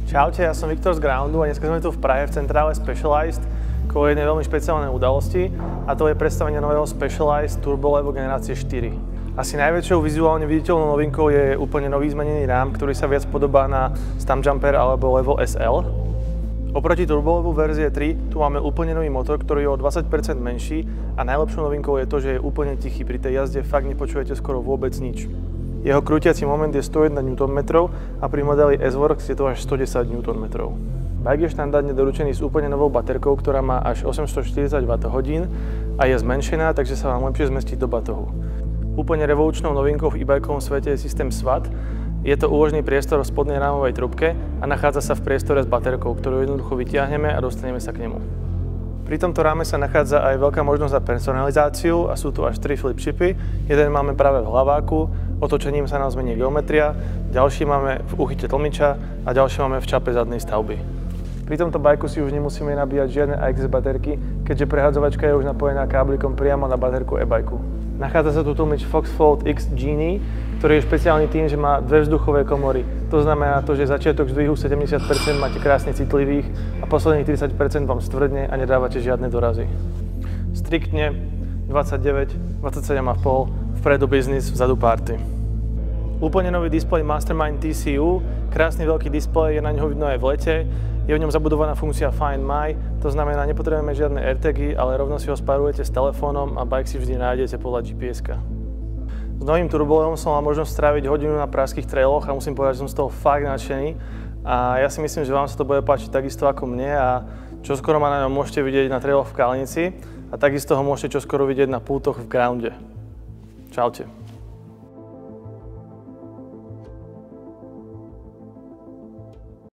Čaute, ja som Viktor z Groundu a dneska sme tu v Prahe v centrále Specialized kvôli jednej veľmi špeciálnej udalosti a to je predstavenie nového Specialized Turbo Levo generácie 4. Asi najväčšou vizuálne viditeľnou novinkou je úplne nový zmenený rám, ktorý sa viac podobá na Stumpjumper alebo Levo SL. Oproti Turbo Levu verzie 3 tu máme úplne nový motor, ktorý je o 20% menší a najlepšou novinkou je to, že je úplne tichý. Pri tej jazde fakt nepočujete skoro vôbec nič. Jeho krútiaci moment je 101 Nm a pri modeli S-Works je to až 110 Nm. Bike je štandardne doručený s úplne novou baterkou, ktorá má až 840 Wh a je zmenšená, takže sa vám lepšie zmestí do batohu. Úplne revolučnou novinkou v e-bikeovom svete je systém SWAT. Je to úložný priestor v spodnej rámovej trubke a nachádza sa v priestore s baterkou, ktorú jednoducho vytiahneme a dostaneme sa k nemu. Pri tomto ráme sa nachádza aj veľká možnosť za personalizáciu a sú tu až 3 flip chipy. Jeden máme práve v hlaváku, otočením sa nám zmení geometria, ďalší máme v uchyte tlmiča a ďalší máme v čape zadnej stavby. Pri tomto bajku si už nemusíme nabíjať žiadne AXS baterky, keďže prehádzovačka je už napojená káblikom priamo na baterku e-bajku. Nachádza sa tu tlmič Foxfold X Genie, ktorý je špeciálny tým, že má dve vzduchové komory. To znamená to, že začiatok zdvihu 70% máte krásne citlivých a posledných 30% vám stvrdne a nedávate žiadne dorazy. Striktne 29, 27,5, vpredu biznis, vzadu party. Úplne nový displej Mastermind TCU, krásny veľký displej, je na ňo vidno aj v lete. Je v ňom zabudovaná funkcia Find My, to znamená, nepotrebujeme žiadne AirTagy, ale rovno si ho spárujete s telefónom a bike si vždy nájdete podľa GPS-ka. S novým turbolevom som mal možnosť stráviť hodinu na pražských trailoch a musím povedať, že som z toho fakt nadšený. A ja si myslím, že vám sa to bude páčiť takisto ako mne a čoskoro ma na ňom môžete vidieť na trailoch v Kalnici a takisto ho môžete čoskoro vidieť na pultoch v Grounde. Čaute.